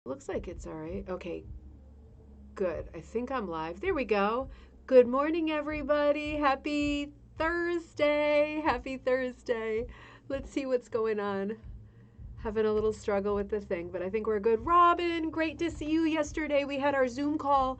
Looks like it's all right. Okay, good. I think I'm live. There we go. Good morning, everybody. Happy Thursday. Happy Thursday. Let's see what's going on. Having a little struggle with the thing, but I think we're good. Robin, great to see you yesterday. We had our Zoom call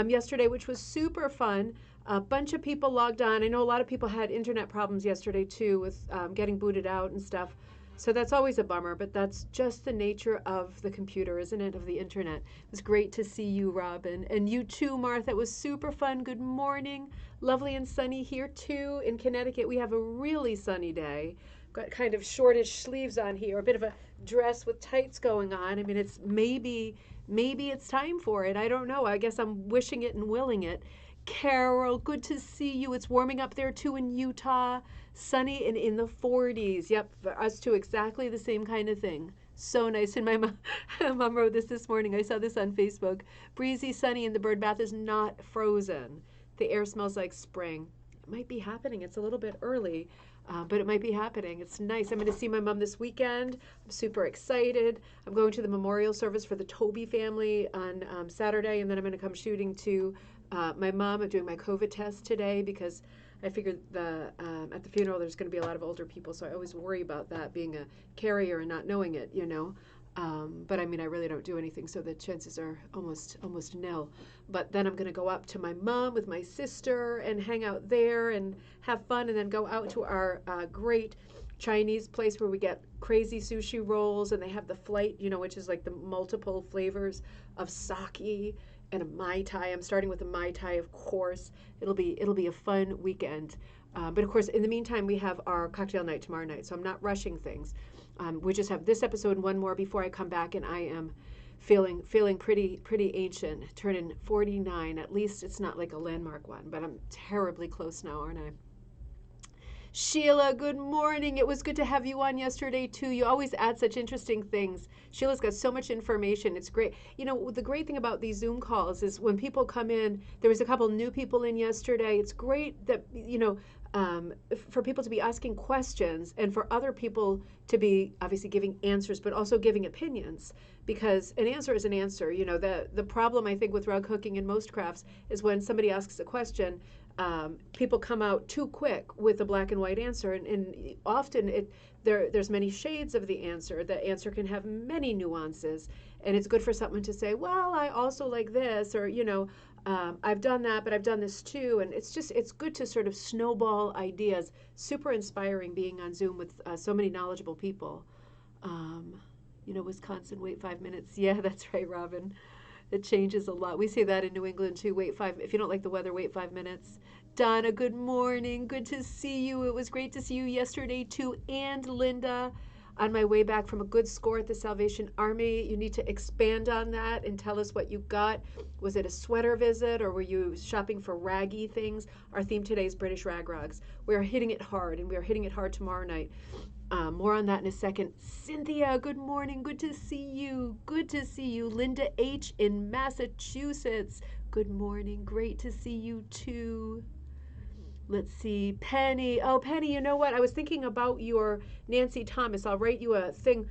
yesterday, which was super fun. A bunch of people logged on. I know a lot of people had internet problems yesterday too with getting booted out and stuff. So that's always a bummer, but that's just the nature of the computer, isn't it? Of the internet. It was great to see you, Robin. And you too, Martha. It was super fun. Good morning. Lovely and sunny here too in Connecticut. We have a really sunny day. Got kind of shortish sleeves on here, a bit of a dress with tights going on. I mean, it's maybe it's time for it. I don't know. I guess I'm wishing it and willing it. Carol, good to see you. It's warming up there too in Utah. Sunny and in the 40s. Yep, for us too, exactly the same kind of thing. So nice. And my mom wrote this morning. I saw this on Facebook. Breezy, sunny, and the bird bath is not frozen. The air smells like spring. It might be happening. It's a little bit early, but it might be happening. It's nice. I'm going to see my mom this weekend. I'm super excited. I'm going to the memorial service for the Toby family on Saturday, and then I'm going to come shooting to my mom. I'm doing my COVID test today because I figured at the funeral there's going to be a lot of older people, so I always worry about that being a carrier and not knowing it, you know. But I mean, I really don't do anything, so the chances are almost nil. But then I'm going to go up to my mom with my sister and hang out there and have fun, and then go out to our great Chinese place where we get crazy sushi rolls, and they have the flight, you know, which is like the multiple flavors of sake and a mai tai. I'm starting with a mai tai, of course. It'll be a fun weekend. But of course, in the meantime, we have our cocktail night tomorrow night, so I'm not rushing things. We just have this episode and one more before I come back, and I am feeling pretty ancient, turning 49. At least it's not like a landmark one, but I'm terribly close now, aren't I? Sheila, good morning. It was good to have you on yesterday too. You always add such interesting things. Sheila's got so much information. It's great. You know, the great thing about these Zoom calls is when people come in, there was a couple new people in yesterday. It's great that, you know, for people to be asking questions and for other people to be obviously giving answers, but also giving opinions, because an answer is an answer. You know, the problem I think with rug hooking and most crafts is when somebody asks a question, people come out too quick with a black and white answer, and often there's many shades of the answer. The answer can have many nuances, and it's good for someone to say, well, I also like this, or you know, I've done that, but I've done this too, and it's good to sort of snowball ideas. Super inspiring being on Zoom with so many knowledgeable people. Um, you know, Wisconsin, wait 5 minutes. Yeah, that's right, Robin. It changes a lot. We say that in New England too. Wait five. If you don't like the weather, wait 5 minutes. Donna, good morning. Good to see you. It was great to see you yesterday too. And Linda, on my way back from a good score at the Salvation Army. You need to expand on that and tell us what you got. Was it a sweater visit or were you shopping for raggy things? Our theme today is British Rag Rugs. We are hitting it hard, and we are hitting it hard tomorrow night. More on that in a second. Cynthia, good morning. Good to see you. Good to see you. Linda H. in Massachusetts. Good morning. Great to see you too. Let's see. Penny. Oh, Penny, you know what? I was thinking about your Nancy Thomas. I'll write you a thing.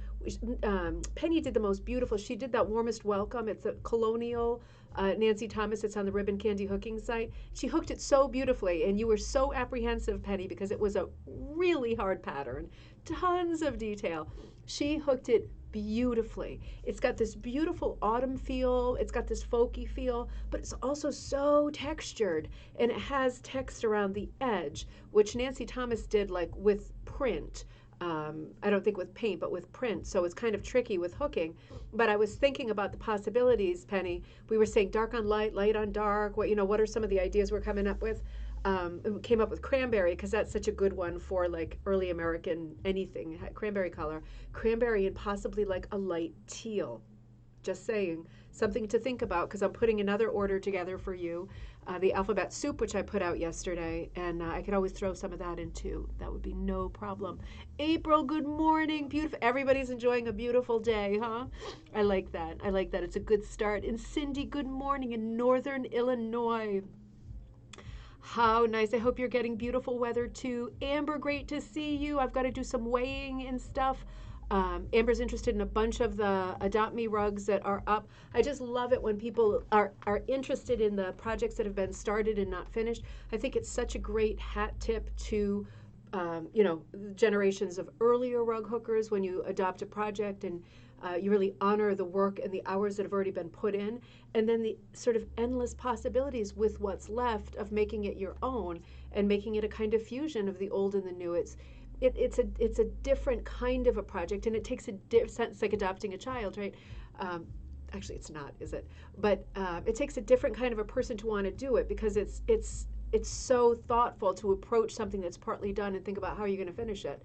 Penny did the most beautiful. She did that warmest welcome. It's a colonial Nancy Thomas. It's on the Ribbon Candy hooking site. She hooked it so beautifully, and you were so apprehensive, Penny, because it was a really hard pattern. Tons of detail. She hooked it beautifully. It's got this beautiful autumn feel. It's got this folky feel, but it's also so textured, and it has text around the edge, which Nancy Thomas did like with print. I don't think with paint, but with print. So it's kind of tricky with hooking. But I was thinking about the possibilities, Penny. We were saying dark on light, light on dark. What are some of the ideas we're coming up with? Came up with cranberry because that's such a good one for like early American anything. Cranberry color, cranberry, and possibly like a light teal. Just saying, something to think about because I'm putting another order together for you, the alphabet soup, which I put out yesterday, and I could always throw some of that in too. That would be no problem. April, good morning. Beautiful. Everybody's enjoying a beautiful day, huh? I like that. I like that. It's a good start. And Cindy, good morning in Northern Illinois. How nice. I hope you're getting beautiful weather too. Amber, great to see you. I've got to do some weighing and stuff Amber's interested in a bunch of the Adopt Me rugs that are up. I just love it when people are interested in the projects that have been started and not finished. I think it's such a great hat tip to, generations of earlier rug hookers when you adopt a project and you really honor the work and the hours that have already been put in, and then the sort of endless possibilities with what's left of making it your own and making it a kind of fusion of the old and the new. It's a different kind of a project, and it takes a sense like adopting a child, right? Actually, it's not, is it? But it takes a different kind of a person to want to do it because it's so thoughtful to approach something that's partly done and think about how you're going to finish it.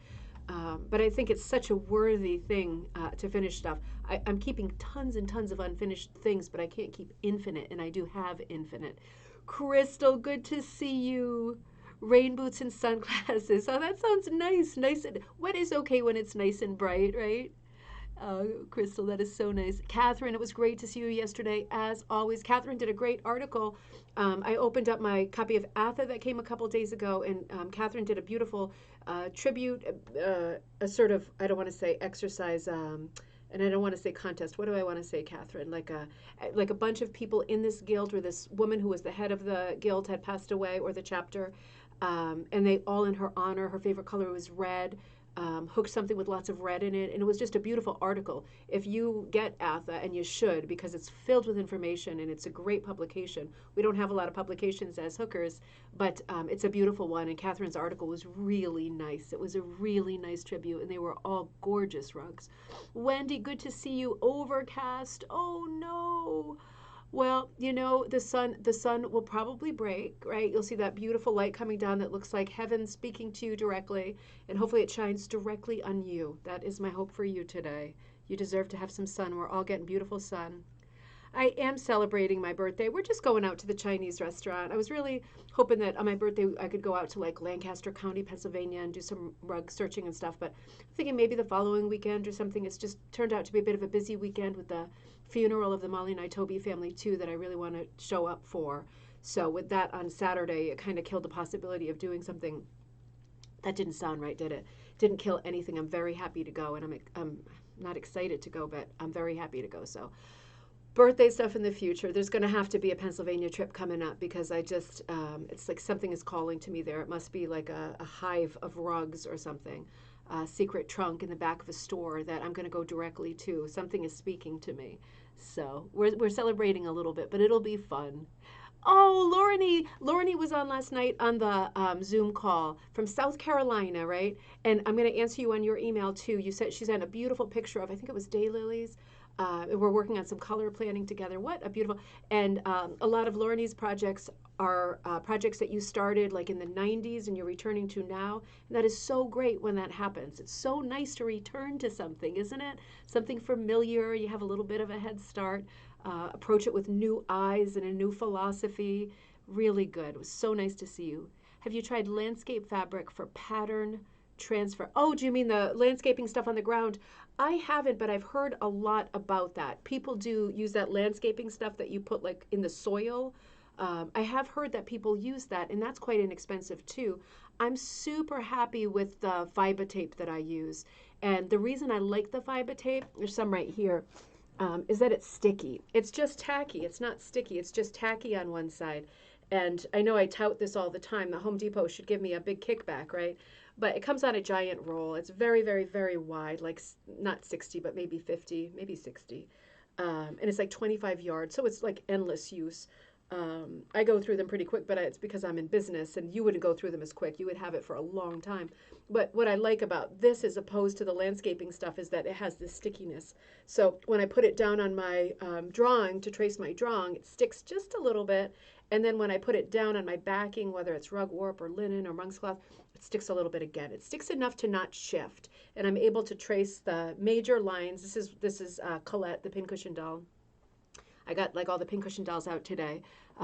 But I think it's such a worthy thing to finish stuff. I'm keeping tons and tons of unfinished things, but I can't keep infinite, and I do have infinite. Crystal, good to see you. Rain boots and sunglasses. Oh, that sounds nice. Nice. What is okay when it's nice and bright, right? Crystal, that is so nice. Catherine, it was great to see you yesterday, as always. Catherine did a great article. I opened up my copy of Atha that came a couple days ago, and Catherine did a beautiful tribute, a sort of, I don't want to say exercise, and I don't want to say contest. What do I want to say, Catherine? Like a bunch of people in this guild, where this woman who was the head of the guild had passed away, or the chapter, and they all in her honor. Her favorite color was red. Hooked something with lots of red in it, and it was just a beautiful article. If you get Atha, and you should, because it's filled with information and it's a great publication. We don't have a lot of publications as hookers, but it's a beautiful one, and Catherine's article was really nice. It was a really nice tribute, and they were all gorgeous rugs. Wendy, good to see you. Overcast. Oh no. Well, the sun will probably break, right? You'll see that beautiful light coming down that looks like heaven speaking to you directly, and hopefully it shines directly on you. That is my hope for you today. You deserve to have some sun. We're all getting beautiful sun. I am celebrating my birthday. We're just going out to the Chinese restaurant. I was really hoping that on my birthday I could go out to like Lancaster County, Pennsylvania, and do some rug searching and stuff. But I'm thinking maybe the following weekend or something. It's just turned out to be a bit of a busy weekend with the funeral of the Molly and Toby family too that I really want to show up for. So with that on Saturday, it kind of killed the possibility of doing something. That didn't sound right, did it? Didn't kill anything. I'm very happy to go, and I'm not excited to go, but I'm very happy to go. So birthday stuff in the future. There's going to have to be a Pennsylvania trip coming up because I just, it's like something is calling to me there. It must be like a hive of rugs or something, a secret trunk in the back of a store that I'm going to go directly to. Something is speaking to me. So we're celebrating a little bit, but it'll be fun. Oh, Lorny was on last night on the Zoom call from South Carolina, right? And I'm going to answer you on your email too. You said she sent a beautiful picture of, I think it was daylilies. We're working on some color planning together. What a beautiful, and a lot of Lorny's projects are projects that you started like in the 90s and you're returning to now. And that is so great when that happens. It's so nice to return to something, isn't it? Something familiar. You have a little bit of a head start. Approach it with new eyes and a new philosophy. Really good. It was so nice to see you. Have you tried landscape fabric for pattern transfer? Oh, do you mean the landscaping stuff on the ground? I haven't, but I've heard a lot about that. People do use that landscaping stuff that you put like in the soil. I have heard that people use that, and that's quite inexpensive too. I'm super happy with the fiber tape that I use. And the reason I like the fiber tape, there's some right here, is that it's sticky. It's just tacky. It's not sticky. It's just tacky on one side. And I know I tout this all the time. The Home Depot should give me a big kickback, right? But it comes on a giant roll. It's very, very, very wide, like not 60, but maybe 50, maybe 60. And it's like 25 yards. So it's like endless use. I go through them pretty quick, but it's because I'm in business, and you wouldn't go through them as quick. You would have it for a long time. But what I like about this as opposed to the landscaping stuff is that it has this stickiness. So when I put it down on my drawing to trace my drawing, it sticks just a little bit. And then when I put it down on my backing, whether it's rug warp or linen or monk's cloth, it sticks a little bit again. It sticks enough to not shift. And I'm able to trace the major lines. This is Colette, the pincushion doll. I got like all the pincushion dolls out today,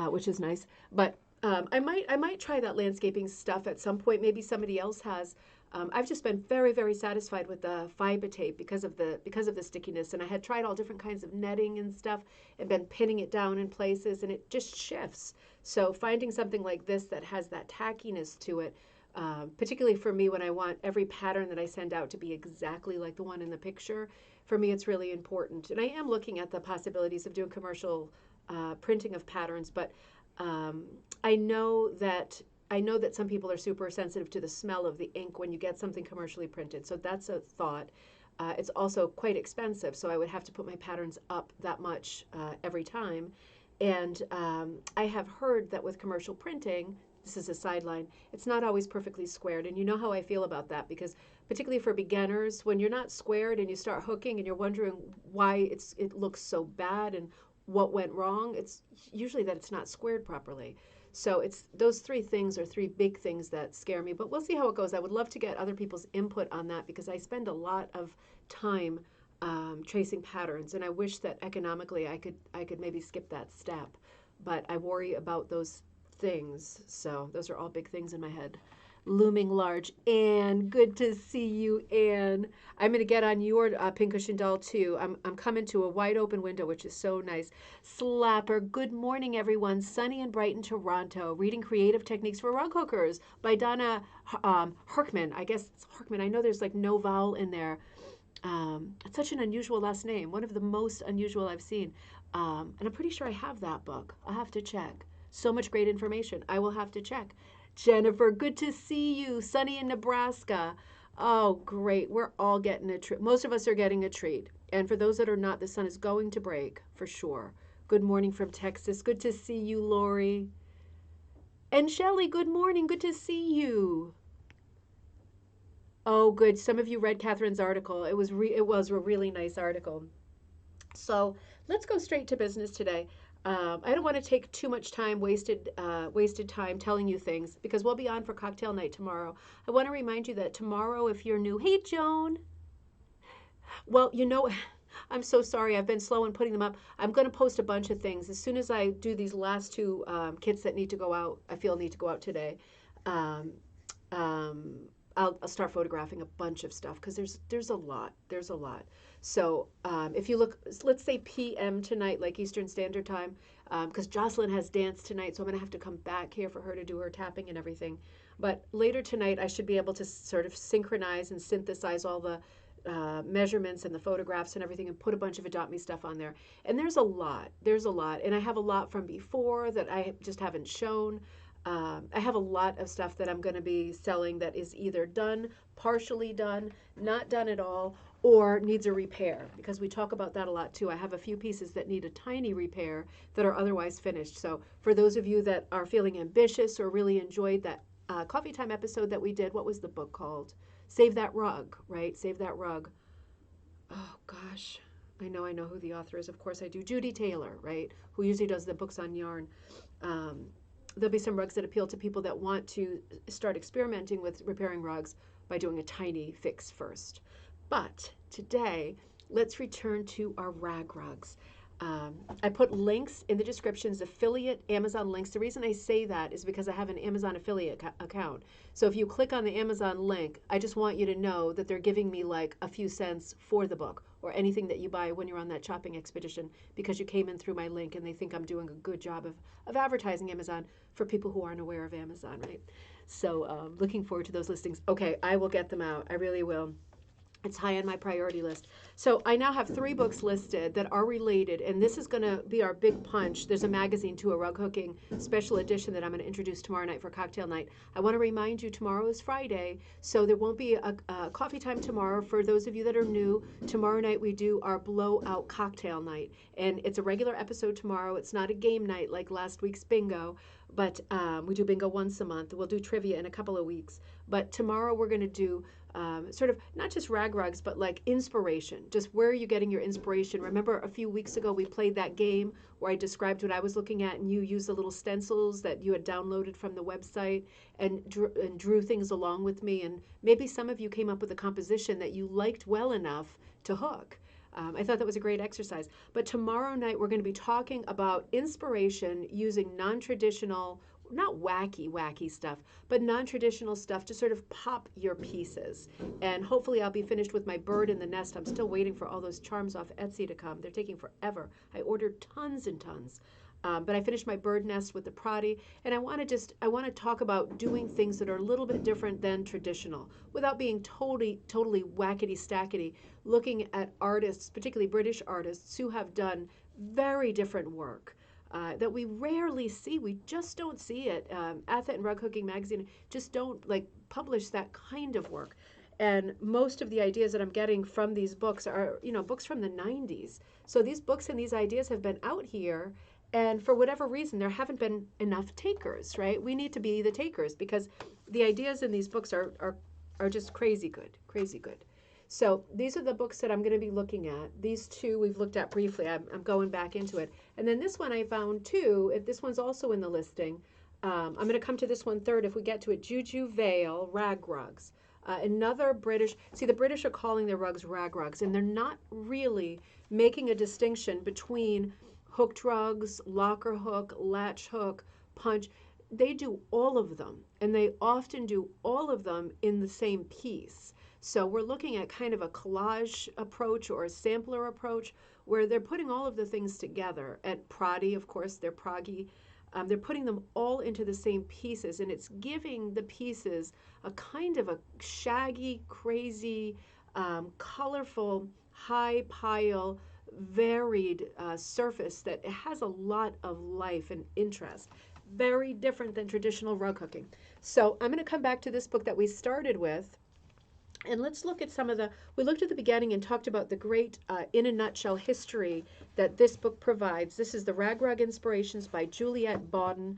which is nice. But I might try that landscaping stuff at some point. Maybe somebody else has. I've just been very, very satisfied with the fiber tape because of the stickiness. And I had tried all different kinds of netting and stuff and been pinning it down in places, and it just shifts. So finding something like this that has that tackiness to it, Particularly for me, when I want every pattern that I send out to be exactly like the one in the picture, for me it's really important. And I am looking at the possibilities of doing commercial printing of patterns, but um, I know that I know that some people are super sensitive to the smell of the ink when you get something commercially printed. So that's a thought. It's also quite expensive, so I would have to put my patterns up that much every time. And I have heard that with commercial printing, this is a sideline, it's not always perfectly squared. And you know how I feel about that because, particularly for beginners, when you're not squared and you start hooking and you're wondering why it looks so bad and what went wrong, it's usually that it's not squared properly. So it's those three things are three big things that scare me, but we'll see how it goes. I would love to get other people's input on that because I spend a lot of time tracing patterns, and I wish that economically I could maybe skip that step, but I worry about those things. So those are all big things in my head. Looming large. Ann, good to see you, Ann. I'm going to get on your pincushion doll too. I'm coming to a wide open window, which is so nice. Slapper, good morning, everyone. Sunny and bright in Toronto. Reading Creative Techniques for Rug Hookers by Donna Herkman. I guess it's Herkman. I know there's like no vowel in there. It's such an unusual last name, one of the most unusual I've seen. And I'm pretty sure I have that book. I'll have to check. So much great information. I will have to check. Jennifer, good to see you. Sunny in Nebraska. Oh, great. We're all getting a treat. Most of us are getting a treat. And for those that are not, the sun is going to break for sure. Good morning from Texas. Good to see you, Lori. And Shelly, good morning. Good to see you. Oh, good. Some of you read Catherine's article. It was a really nice article. So let's go straight to business today. I don't want to take too much time, wasted time telling you things because we'll be on for cocktail night tomorrow. I want to remind you that tomorrow, if you're new, hey Joan. Well, I'm so sorry. I've been slow in putting them up. I'm going to post a bunch of things as soon as I do these last two kits that need to go out. I feel need to go out today. Um, um, I'll start photographing a bunch of stuff because there's a lot. There's a lot. So if you look, let's say PM tonight, like Eastern Standard Time, because Jocelyn has dance tonight, so I'm going to have to come back here for her to do her tapping and everything. But later tonight, I should be able to sort of synchronize and synthesize all the measurements and the photographs and everything and put a bunch of Adopt Me stuff on there. And there's a lot. There's a lot. And I have a lot from before that I just haven't shown. I have a lot of stuff that I'm going to be selling that is either done, partially done, not done at all, or needs a repair because we talk about that a lot too. I have a few pieces that need a tiny repair that are otherwise finished. So for those of you that are feeling ambitious or really enjoyed that coffee time episode that we did, what was the book called? Save That Rug, right? Save That Rug. Oh gosh. I know who the author is. Of course I do. Judy Taylor, right? Who usually does the books on yarn. There'll be some rugs that appeal to people that want to start experimenting with repairing rugs by doing a tiny fix first. But today, let's return to our rag rugs. I put links in the descriptions, affiliate Amazon links. The reason I say that is because I have an Amazon affiliate account. So if you click on the Amazon link, I just want you to know that they're giving me like a few cents for the book or anything that you buy when you're on that shopping expedition because you came in through my link and they think I'm doing a good job of advertising Amazon for people who aren't aware of Amazon, right? So looking forward to those listings. Okay, I will get them out. I really will. It's high on my priority list. So I now have 3 books listed that are related, and this is going to be our big punch. There's a magazine to a rug hooking special edition that I'm going to introduce tomorrow night for cocktail night. I want to remind you tomorrow is Friday, so there won't be a coffee time tomorrow. For those of you that are new, tomorrow night we do our blowout cocktail night, and it's a regular episode tomorrow. It's not a game night like last week's bingo, but we do bingo once a month. We'll do trivia in a couple of weeks, but tomorrow we're going to do sort of not just rag rugs, but like inspiration. Just where are you getting your inspiration? Remember a few weeks ago we played that game where I described what I was looking at and you used the little stencils that you had downloaded from the website and drew things along with me. And maybe some of you came up with a composition that you liked well enough to hook. I thought that was a great exercise. But tomorrow night we're going to be talking about inspiration using non-traditional, not wacky stuff, but non-traditional stuff to sort of pop your pieces. And hopefully I'll be finished with my bird in the nest. I'm still waiting for all those charms off Etsy to come. They're taking forever. I ordered tons and tons. But I finished my bird nest with the Prati, and I want to talk about doing things that are a little bit different than traditional, without being totally whackety stackety. Looking at artists, particularly British artists, who have done very different work. That we rarely see. We just don't see it. Athet and Rug Hooking Magazine just don't like publish that kind of work. And most of the ideas that I'm getting from these books are, books from the 90s. So these books and these ideas have been out here, and for whatever reason, there haven't been enough takers, right? We need to be the takers because the ideas in these books are just crazy good, crazy good. So these are the books that I'm going to be looking at. These two we've looked at briefly. I'm going back into it. And then this one I found too. This one's also in the listing. I'm going to come to this one third if we get to it. JuJu Vail Rag Rugs. Another British, see, the British are calling their rugs rag rugs, and they're not really making a distinction between hooked rugs, locker hook, latch hook, punch. They do all of them, and they often do all of them in the same piece. So we're looking at kind of a collage approach or a sampler approach where they're putting all of the things together. At Prati, of course, they're Proggy. They're putting them all into the same pieces, and it's giving the pieces a kind of a shaggy, crazy, colorful, high pile, varied surface that has a lot of life and interest. Very different than traditional rug hooking. So I'm going to come back to this book that we started with. And let's look at we looked at the beginning and talked about the great, in a nutshell, history that this book provides. This is the Rag Rug Inspirations by Juliet Bawden.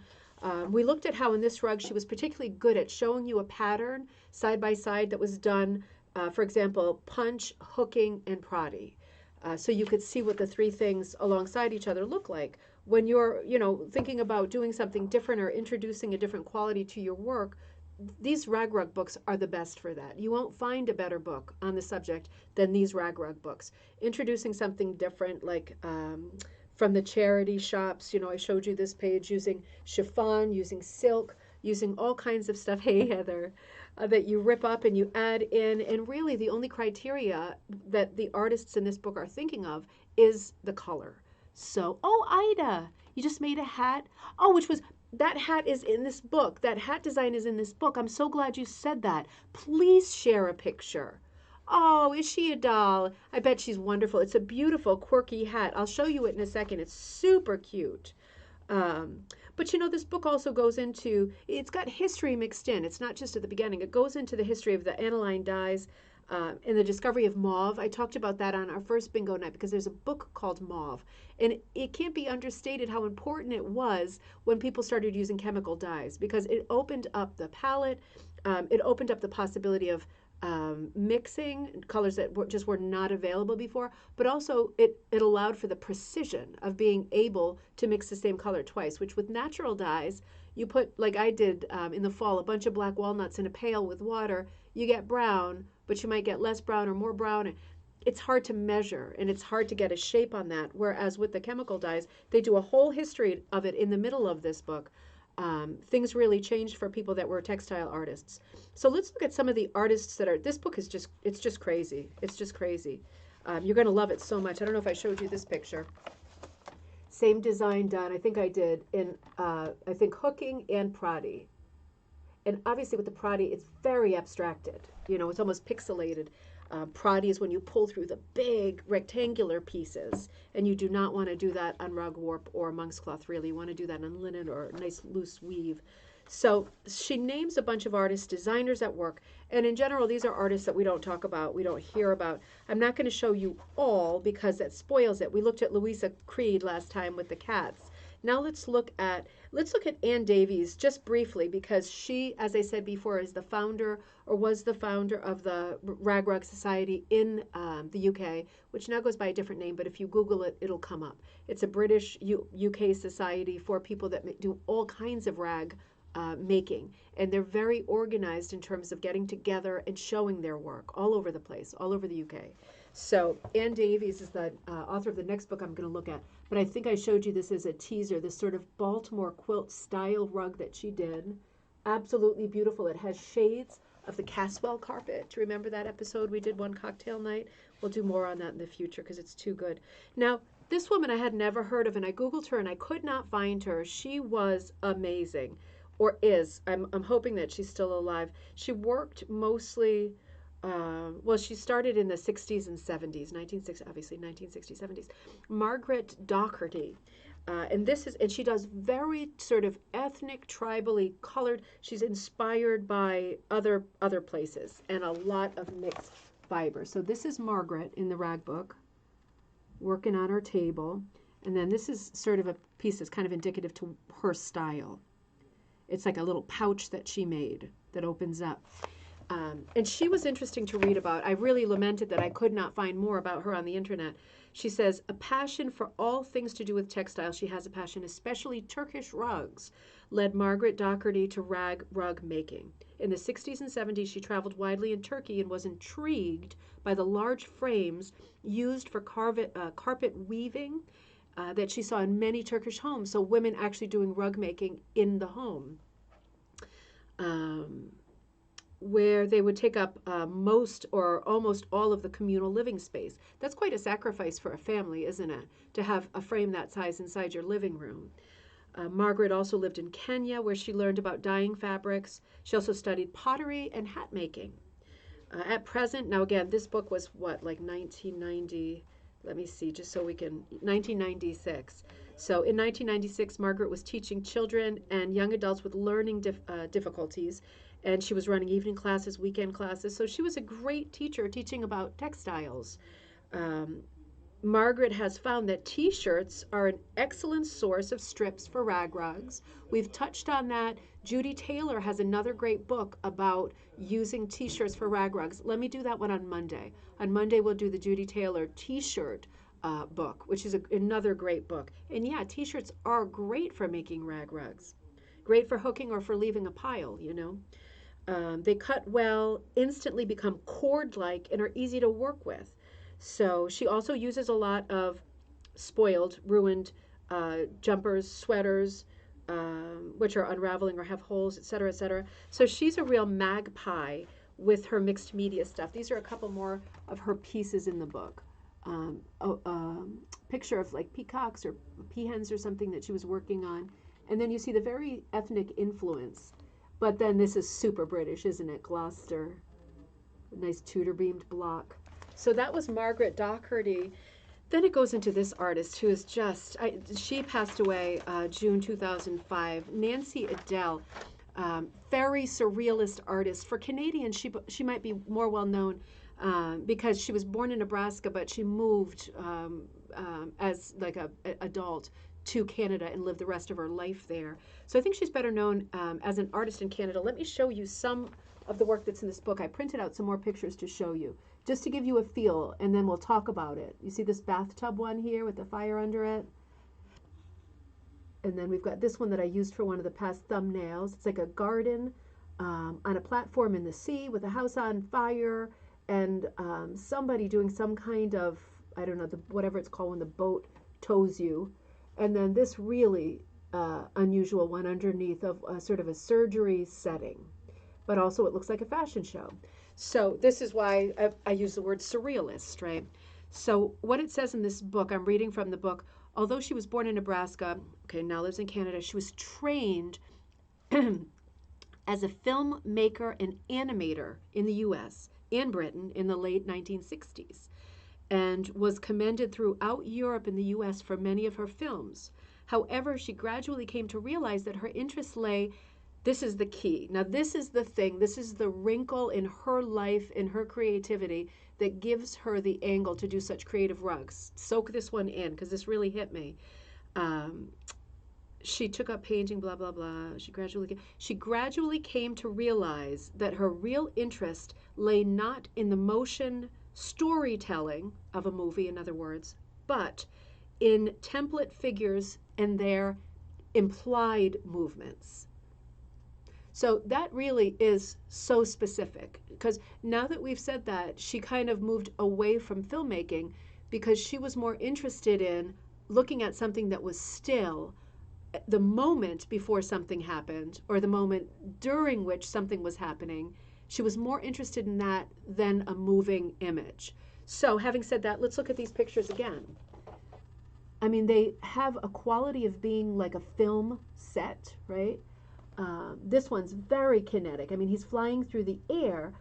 We looked at how in this rug she was particularly good at showing you a pattern side by side that was done, for example, punch, hooking, and Prati. So you could see what the three things alongside each other look like. When you're, thinking about doing something different or introducing a different quality to your work, these rag rug books are the best for that. You won't find a better book on the subject than these rag rug books. Introducing something different, like from the charity shops, I showed you this page using chiffon, using silk, using all kinds of stuff. Hey, Heather, that you rip up and you add in. And really, the only criteria that the artists in this book are thinking of is the color. So, oh, Ida, you just made a hat. Oh, that hat is in this book. That hat design is in this book. I'm so glad you said that. Please share a picture. Oh, is she a doll? I bet she's wonderful. It's a beautiful, quirky hat. I'll show you it in a second. It's super cute. But this book also goes into, it's got history mixed in. It's not just at the beginning. It goes into the history of the aniline dyes and the discovery of mauve. I talked about that on our first bingo night because there's a book called Mauve. And it can't be understated how important it was when people started using chemical dyes because it opened up the palette. It opened up the possibility of mixing colors that just were not available before, but also it allowed for the precision of being able to mix the same color twice, which with natural dyes, you put, like I did in the fall, a bunch of black walnuts in a pail with water, you get brown, but you might get less brown or more brown. It's hard to measure and it's hard to get a shape on that, whereas with the chemical dyes, they do a whole history of it in the middle of this book. Things really changed for people that were textile artists. So let's look at some of the artists this book is it's just crazy. It's just crazy. You're going to love it so much. I don't know if I showed you this picture. Same design done, I think I did, in, I think, hooking and Prati. And obviously with the Prati, it's very abstracted. It's almost pixelated. Prati is when you pull through the big rectangular pieces, and you do not want to do that on rug warp or monk's cloth, really. You want to do that on linen or nice loose weave. So she names a bunch of artists, designers at work, and in general, these are artists that we don't talk about, we don't hear about. I'm not going to show you all because that spoils it. We looked at Louisa Creed last time with the cats. Now let's look at Ann Davies just briefly because she, as I said before, is the founder or was the founder of the Rag Rug Society in the UK, which now goes by a different name, but if you Google it, it'll come up. It's a British UK society for people that do all kinds of rag making, and they're very organized in terms of getting together and showing their work all over the place, all over the UK. So Ann Davies is the author of the next book I'm going to look at, but I think I showed you this as a teaser, this sort of Baltimore quilt style rug that she did. Absolutely beautiful. It has shades of the Caswell carpet. Do you remember that episode? We did one cocktail night. We'll do more on that in the future because it's too good. Now, This woman I had never heard of, and I Googled her and I could not find her. She was amazing, or is. I'm hoping that she's still alive. She worked mostly, well, she started in the 60s and 70s, 1960, obviously 1960s, 70s. Margaret Docherty. And she does very sort of ethnic, tribally colored. She's inspired by other places and a lot of mixed fibers. So this is Margaret in the rag book, working on her table. And then this is sort of a piece that's kind of indicative to her style. It's like a little pouch that she made that opens up. And she was interesting to read about. I really lamented that I could not find more about her on the internet. She says, a passion for all things to do with textiles. She has a passion, especially Turkish rugs, led Margaret Docherty to rag rug making. In the 60s and 70s, she traveled widely in Turkey and was intrigued by the large frames used for carpet weaving that she saw in many Turkish homes. So women actually doing rug making in the home. Where they would take up most or almost all of the communal living space. That's quite a sacrifice for a family, isn't it? To have a frame that size inside your living room. Margaret also lived in Kenya, where she learned about dyeing fabrics. She also studied pottery and hat making. At present, now again, this book was what, like 1990, let me see, just so we can, 1996. So in 1996, Margaret was teaching children and young adults with learning difficulties, and she was running evening classes, weekend classes. So she was a great teacher teaching about textiles. Margaret has found that t-shirts are an excellent source of strips for rag rugs. We've touched on that. Judy Taylor has another great book about using t-shirts for rag rugs. Let me do that one on Monday. On Monday, we'll do the Judy Taylor t-shirt book, which is another great book. And yeah, t-shirts are great for making rag rugs. Great for hooking or for leaving a pile, you know. They cut well, instantly become cord-like, and are easy to work with. So she also uses a lot of spoiled, ruined jumpers, sweaters, which are unraveling or have holes, etc., etc. So she's a real magpie with her mixed media stuff. These are a couple more of her pieces in the book. Picture of like peacocks or peahens or something that she was working on. And then you see the very ethnic influence. But then this is super British, isn't it? Gloucester, a nice Tudor beamed block. So that was Margaret Docherty. Then it goes into this artist who is just, she passed away June 2005, Nancy Edell, very surrealist artist. For Canadians, she might be more well known because she was born in Nebraska, but she moved as like a adult to Canada and lived the rest of her life there. So I think she's better known as an artist in Canada. Let me show you some of the work that's in this book. I printed out some more pictures to show you, just to give you a feel, and then we'll talk about it. You see this bathtub one here with the fire under it? And then we've got this one that I used for one of the past thumbnails. It's like a garden on a platform in the sea with a house on fire and somebody doing some kind of, I don't know, whatever it's called when the boat tows you. And then this really unusual one underneath of sort of a surgery setting, but also it looks like a fashion show. So this is why I use the word surrealist, right? So what it says in this book, I'm reading from the book, although she was born in Nebraska, okay, now lives in Canada, she was trained as a filmmaker and animator in the U.S. and Britain in the late 1960s, and was commended throughout Europe and the U.S. for many of her films. However, she gradually came to realize that her interests lay, this is the key. Now, this is the thing, this is the wrinkle in her life, in her creativity, that gives her the angle to do such creative rugs. Soak this one in, because this really hit me. She took up painting, blah, blah, blah. She gradually came to realize that her real interest lay not in the motion storytelling of a movie, in other words, but in template figures and their implied movements. So that really is so specific, because now that we've said that, she kind of moved away from filmmaking because she was more interested in looking at something that was still the moment before something happened or the moment during which something was happening. She was more interested in that than a moving image. So having said that, let's look at these pictures again. I mean, they have a quality of being like a film set, right? This one's very kinetic. I mean, he's flying through the air,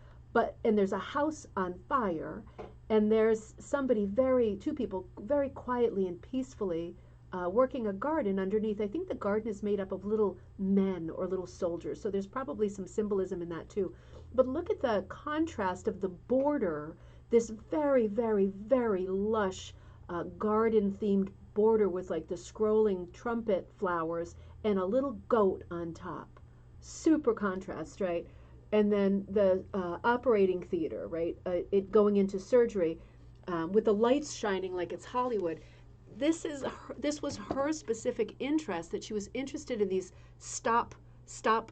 and there's a house on fire, and there's two people very quietly and peacefully working a garden underneath. I think the garden is made up of little men or little soldiers, so there's probably some symbolism in that too. But look at the contrast of the border, this very, very, very lush garden themed border with like the scrolling trumpet flowers and a little goat on top. Super contrast, right? And then the operating theater, right? It going into surgery with the lights shining like it's Hollywood. This was her specific interest, that she was interested in these stop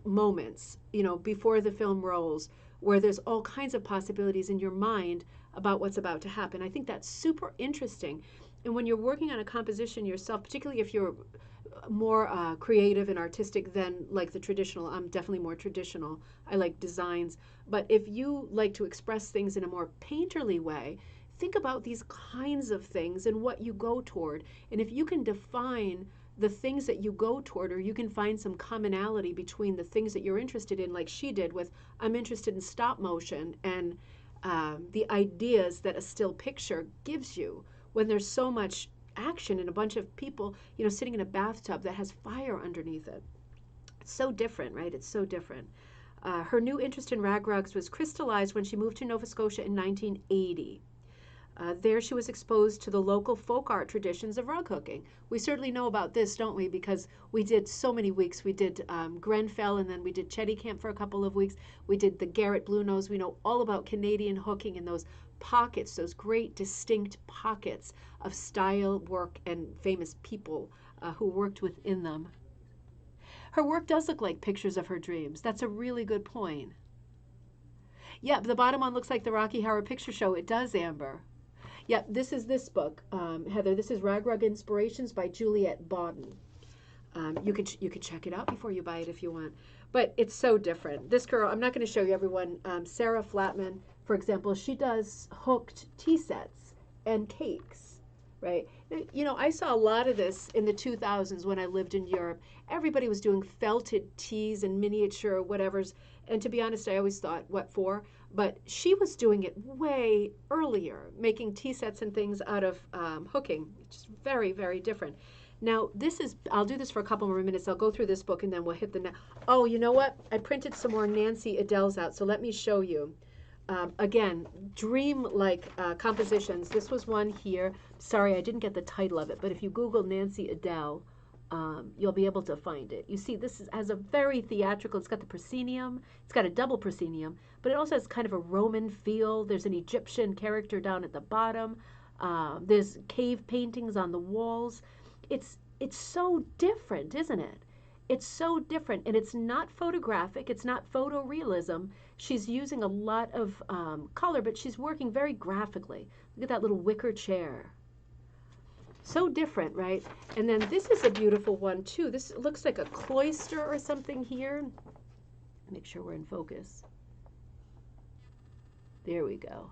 moments, before the film rolls, where there's all kinds of possibilities in your mind about what's about to happen. I think that's super interesting. And when you're working on a composition yourself, particularly if you're more creative and artistic than like the traditional, I'm definitely more traditional. I like designs. But if you like to express things in a more painterly way, think about these kinds of things and what you go toward. And if you can define the things that you go toward, or you can find some commonality between the things that you're interested in, like she did with, I'm interested in stop motion, and the ideas that a still picture gives you when there's so much action and a bunch of people, sitting in a bathtub that has fire underneath it. It's so different, right? It's so different. Her new interest in rag rugs was crystallized when she moved to Nova Scotia in 1980. There she was exposed to the local folk art traditions of rug hooking. We certainly know about this, don't we? Because we did so many weeks. We did Grenfell, and then we did Chetty Camp for a couple of weeks. We did the Garrett Blue Nose. We know all about Canadian hooking and those pockets, those great distinct pockets of style, work, and famous people who worked within them. Her work does look like pictures of her dreams. That's a really good point. Yeah, the bottom one looks like the Rocky Horror Picture Show. It does, Amber. Yeah, this is this book, Heather. This is Rag Rug Inspirations by Juliet, Bawden. You could check it out before you buy it if you want. But it's so different. This girl, I'm not going to show you everyone. Sarah Flatman, for example, she does hooked tea sets and cakes, right? I saw a lot of this in the 2000s when I lived in Europe. Everybody was doing felted teas and miniature whatevers. And to be honest, I always thought, what for? But she was doing it way earlier, making tea sets and things out of hooking, which is very, very different. Now, I'll do this for a couple more minutes. I'll go through this book and then we'll hit oh, you know what? I printed some more Nancy Edells out, so let me show you. Again, dream-like compositions. This was one here. Sorry, I didn't get the title of it, but if you Google Nancy Edell, you'll be able to find it. You see, has a very theatrical, it's got the proscenium, it's got a double proscenium, but it also has kind of a Roman feel. There's an Egyptian character down at the bottom. There's cave paintings on the walls. It's so different, isn't it? It's so different, and it's not photographic. It's not photorealism. She's using a lot of color, but she's working very graphically. Look at that little wicker chair. So different, right? And then this is a beautiful one, too. This looks like a cloister or something here. Make sure we're in focus. There we go.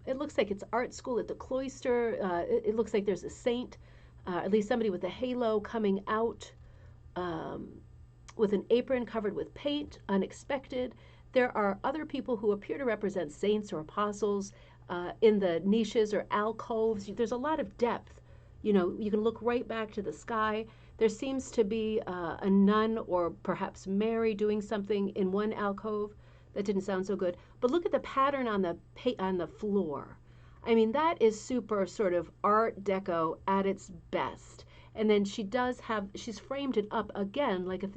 It looks like it's art school at the cloister. It looks like there's a saint, at least somebody with a halo coming out with an apron covered with paint, unexpected. There are other people who appear to represent saints or apostles in the niches or alcoves. There's a lot of depth. You can look right back to the sky. There seems to be a nun or perhaps Mary doing something in one alcove. That didn't sound so good. But look at the pattern on the floor. I mean, that is super sort of Art Deco at its best. And then she's framed it up again like a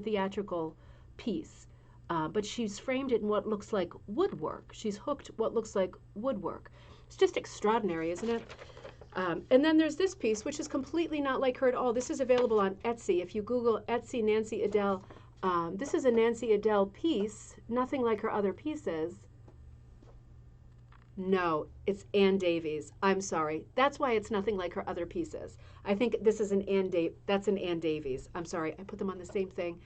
theatrical piece. But she's framed it in what looks like woodwork. She's hooked what looks like woodwork. It's just extraordinary, isn't it? And then there's this piece, which is completely not like her at all. This is available on Etsy. If you Google Etsy Nancy Edell, this is a Nancy Edell piece, nothing like her other pieces. No, it's Ann Davies. I'm sorry. That's why it's nothing like her other pieces. I think this is that's an Ann Davies. I'm sorry. I put them on the same thing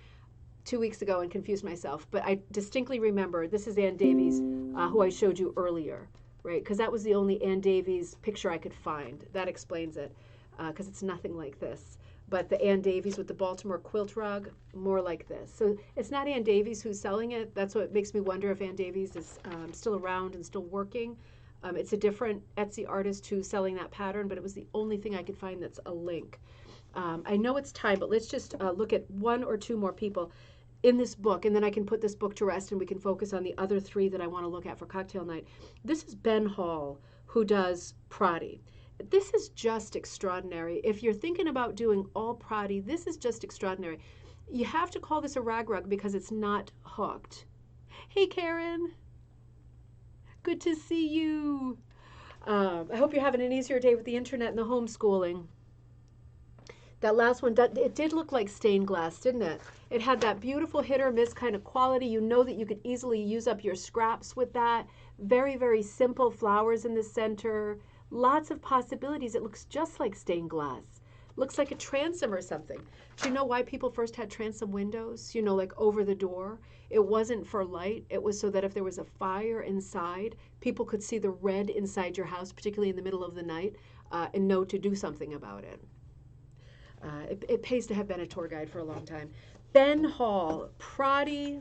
2 weeks ago and confused myself. But I distinctly remember this is Ann Davies, who I showed you earlier. right? Because that was the only Ann Davies picture I could find. That explains it, because it's nothing like this. But the Ann Davies with the Baltimore quilt rug, more like this. So it's not Ann Davies who's selling it. That's what makes me wonder if Ann Davies is still around and still working. It's a different Etsy artist who's selling that pattern, but it was the only thing I could find that's a link. I know it's time, but let's just look at one or two more people in this book, and then I can put this book to rest and we can focus on the other three that I want to look at for cocktail night. This is Ben Hall, who does Prati. This is just extraordinary. If you're thinking about doing all Prati, this is just extraordinary. You have to call this a rag rug because it's not hooked. Hey, Karen. Good to see you. I hope you're having an easier day with the internet and the homeschooling. That last one, it did look like stained glass, didn't it? It had that beautiful hit or miss kind of quality. You know that you could easily use up your scraps with that. Very, very simple flowers in the center. Lots of possibilities. It looks just like stained glass. Looks like a transom or something. Do you know why people first had transom windows? You know, like over the door. It wasn't for light. It was so that if there was a fire inside, people could see the red inside your house, particularly in the middle of the night, and know to do something about it. It pays to have been a tour guide for a long time. Ben Hall, Prati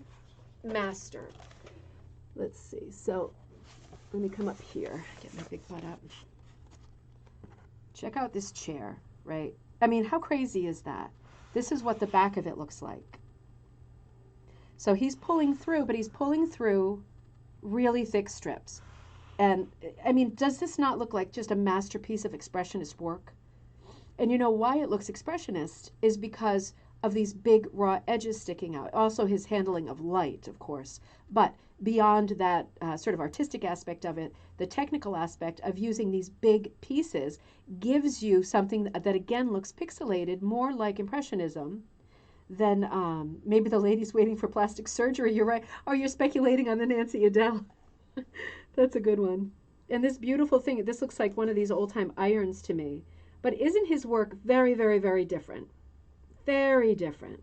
Master. Let's see. So let me come up here. Get my big butt up. Check out this chair, right? I mean, how crazy is that? This is what the back of it looks like. So he's pulling through, but he's pulling through really thick strips. And I mean, does this not look like just a masterpiece of expressionist work? And you know why it looks expressionist is because of these big raw edges sticking out. Also his handling of light, of course. But beyond that sort of artistic aspect of it, the technical aspect of using these big pieces gives you something that again looks pixelated, more like Impressionism than maybe the lady's waiting for plastic surgery. You're right. Oh, you're speculating on the Nancy Adele. That's a good one. And this beautiful thing, this looks like one of these old-time irons to me. But isn't his work very, very, very different? Very different.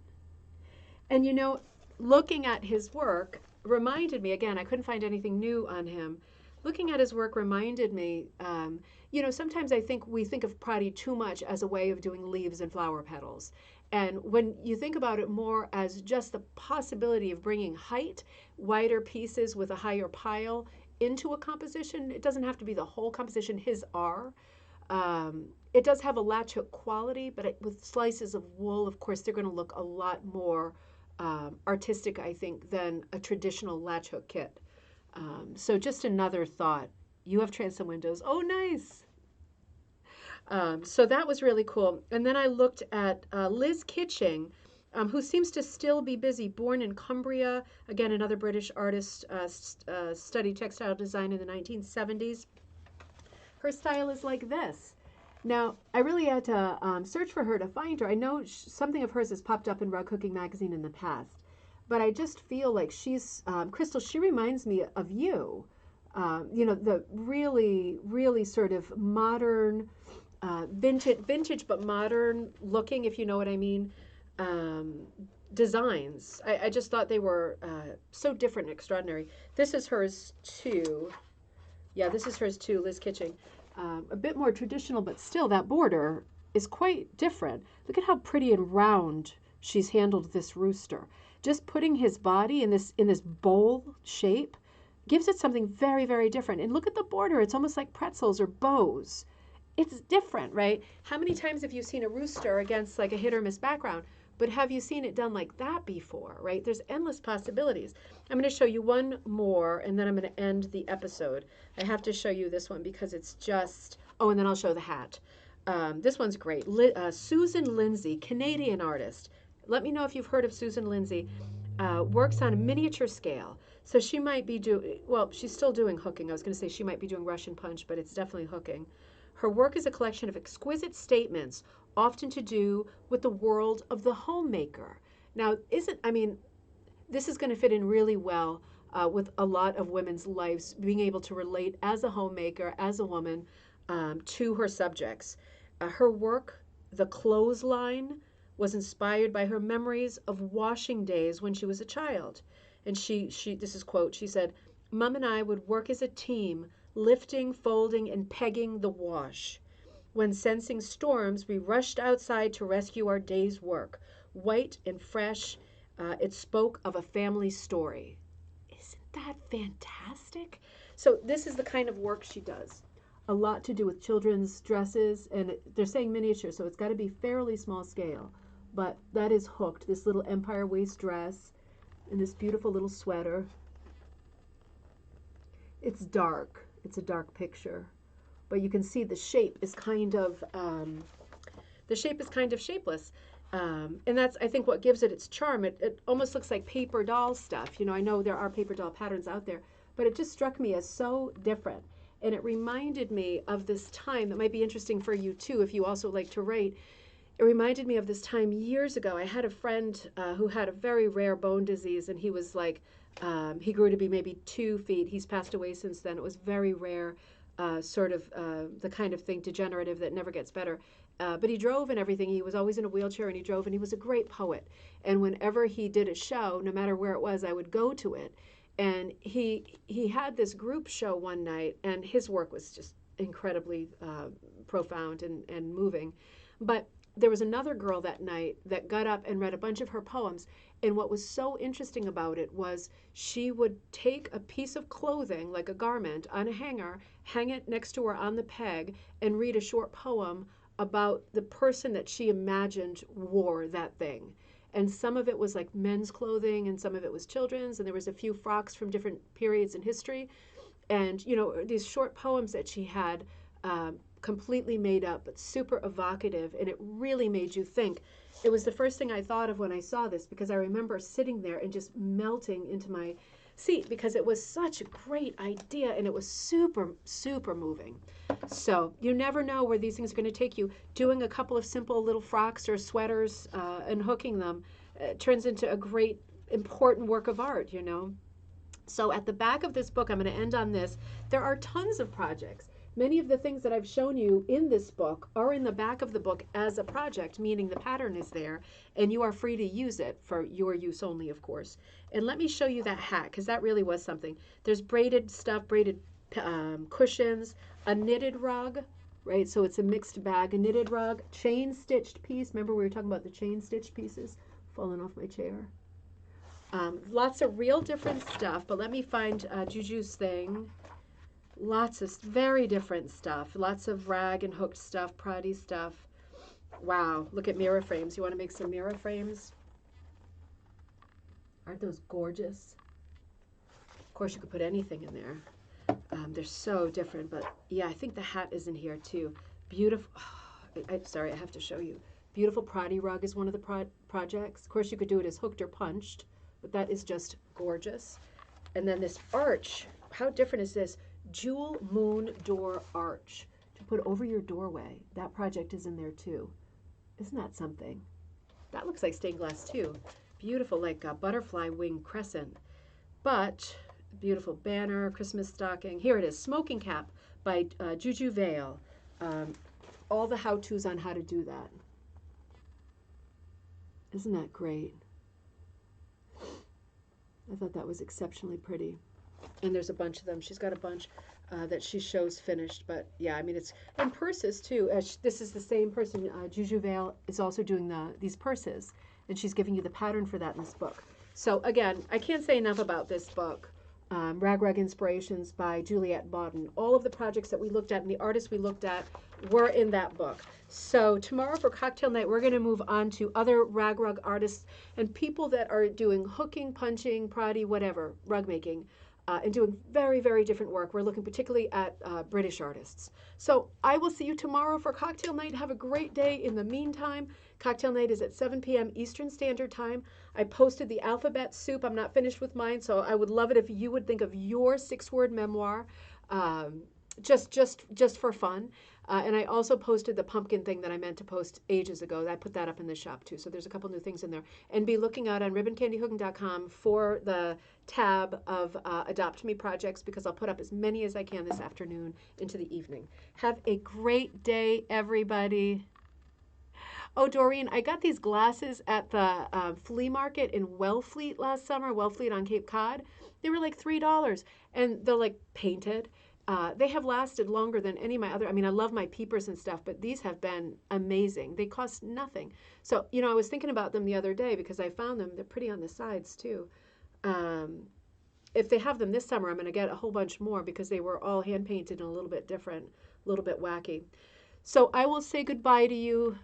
And you know, looking at his work reminded me, again, I couldn't find anything new on him. Looking at his work reminded me, you know, sometimes I think we think of Prati too much as a way of doing leaves and flower petals. And when you think about it more as just the possibility of bringing height, wider pieces with a higher pile into a composition, it doesn't have to be the whole composition, his are. It does have a latch hook quality, but with slices of wool, of course, they're going to look a lot more artistic, I think, than a traditional latch hook kit. So just another thought. You have transom windows. Oh, nice. So that was really cool. And then I looked at Liz Kitching, who seems to still be busy, born in Cumbria. Again, another British artist, studied textile design in the 1970s. Her style is like this. Now, I really had to search for her to find her. I know something of hers has popped up in Rug Cooking Magazine in the past, but I just feel like she's, Crystal, she reminds me of you. You know, the really, really sort of modern, vintage but modern looking, if you know what I mean, designs. I just thought they were so different and extraordinary. This is hers too. Yeah, this is hers too, Liz Kitching. A bit more traditional, but still that border is quite different. Look at how pretty and round she's handled this rooster. Just putting his body in this bowl shape gives it something very, very different. And look at the border. It's almost like pretzels or bows. It's different, right? How many times have you seen a rooster against like a hit or miss background? But have you seen it done like that before, right? There's endless possibilities. I'm going to show you one more, and then I'm going to end the episode. I have to show you this one because it's just, oh, and then I'll show the hat. This one's great. Susan Lindsey, Canadian artist. Let me know if you've heard of Susan Lindsey. Works on a miniature scale. So she might be doing, well, she's still doing hooking. I was going to say she might be doing Russian punch, but it's definitely hooking. Her work is a collection of exquisite statements, often to do with the world of the homemaker. Now, this is going to fit in really well with a lot of women's lives, being able to relate as a homemaker, as a woman, to her subjects. Her work, The Clothesline, was inspired by her memories of washing days when she was a child. And she this is quote, she said, "Mom and I would work as a team lifting, folding, and pegging the wash. When sensing storms, we rushed outside to rescue our day's work. White and fresh, it spoke of a family story. Isn't that fantastic? So, this is the kind of work she does. A lot to do with children's dresses, and they're saying miniature, so it's got to be fairly small scale. But that is hooked. This little empire waist dress and this beautiful little sweater. It's dark. It's a dark picture, but you can see the shape is kind of shapeless. And that's, I think, what gives it its charm. It almost looks like paper doll stuff. You know, I know there are paper doll patterns out there, but it just struck me as so different. And it reminded me of this time that might be interesting for you too, if you also like to write. It reminded me of this time years ago. I had a friend who had a very rare bone disease, and he was like, he grew to be maybe 2 feet. He's passed away since then. It was very rare, the kind of thing, degenerative, that never gets better. But he drove and everything. He was always in a wheelchair, and he drove, and he was a great poet. And whenever he did a show, no matter where it was, I would go to it. And he had this group show one night, and his work was just incredibly profound and moving. But there was another girl that night that got up and read a bunch of her poems. And what was so interesting about it was she would take a piece of clothing, like a garment, on a hanger, hang it next to her on the peg, and read a short poem about the person that she imagined wore that thing. And some of it was like men's clothing, and some of it was children's, and there was a few frocks from different periods in history. And, you know, these short poems that she had, completely made up, but super evocative, and it really made you think. It was the first thing I thought of when I saw this, because I remember sitting there and just melting into my seat, because it was such a great idea, and it was super, super moving. So you never know where these things are going to take you. Doing a couple of simple little frocks or sweaters and hooking them turns into a great, important work of art, you know. So at the back of this book, I'm going to end on this. There are tons of projects. Many of the things that I've shown you in this book are in the back of the book as a project, meaning the pattern is there, and you are free to use it for your use only, of course. And let me show you that hat, because that really was something. There's braided stuff, braided cushions, a knitted rug, right? So it's a mixed bag, a knitted rug, chain-stitched piece. Remember we were talking about the chain-stitched pieces? Falling off my chair. Lots of real different stuff, but let me find JuJu's thing. Lots of very different stuff. Lots of rag and hooked stuff, proddy stuff. Wow, look at mirror frames. You want to make some mirror frames? Aren't those gorgeous? Of course, you could put anything in there. They're so different, but yeah, I think the hat is in here too. Beautiful. Oh, sorry, I have to show you. Beautiful proddy rug is one of the projects. Of course, you could do it as hooked or punched, but that is just gorgeous. And then this arch. How different is this? Jewel Moon Door Arch to put over your doorway. That project is in there too. Isn't that something? That looks like stained glass too. Beautiful, like a butterfly wing crescent. But beautiful banner, Christmas stocking. Here it is, Smoking Cap by JuJu Vail. All the how-tos on how to do that. Isn't that great? I thought that was exceptionally pretty. And there's a bunch of them. She's got a bunch that she shows finished. But yeah, I mean, it's, and purses too. This is the same person. JuJu Vail is also doing these purses, and she's giving you the pattern for that in this book. So again, I can't say enough about this book. Rag Rug Inspirations by Juliet Bawden. All of the projects that we looked at and the artists we looked at were in that book. So tomorrow for cocktail night, we're going to move on to other rag rug artists and people that are doing hooking, punching, proddy, whatever, rug making. And doing very, very different work. We're looking particularly at British artists. So I will see you tomorrow for cocktail night. Have a great day. In the meantime, cocktail night is at 7 p.m. Eastern Standard Time. I posted the alphabet soup. I'm not finished with mine, so I would love it if you would think of your 6-word memoir, just for fun. And I also posted the pumpkin thing that I meant to post ages ago. I put that up in the shop too. So there's a couple new things in there. And be looking out on ribboncandyhooking.com for the tab of Adopt Me projects, because I'll put up as many as I can this afternoon into the evening. Have a great day, everybody. Oh, Doreen, I got these glasses at the flea market in Wellfleet last summer, Wellfleet on Cape Cod. They were like $3, and they're like painted. They have lasted longer than any of my other. I mean, I love my peepers and stuff, but these have been amazing. They cost nothing. So, I was thinking about them the other day because I found them. They're pretty on the sides too. Um, if they have them this summer, I'm going to get a whole bunch more because they were all hand painted and a little bit different, a little bit wacky. So I will say goodbye to you.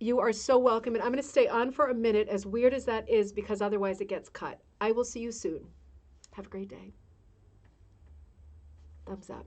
You are so welcome. And I'm going to stay on for a minute, as weird as that is, because otherwise it gets cut. I will see you soon. Have a great day. Thumbs up.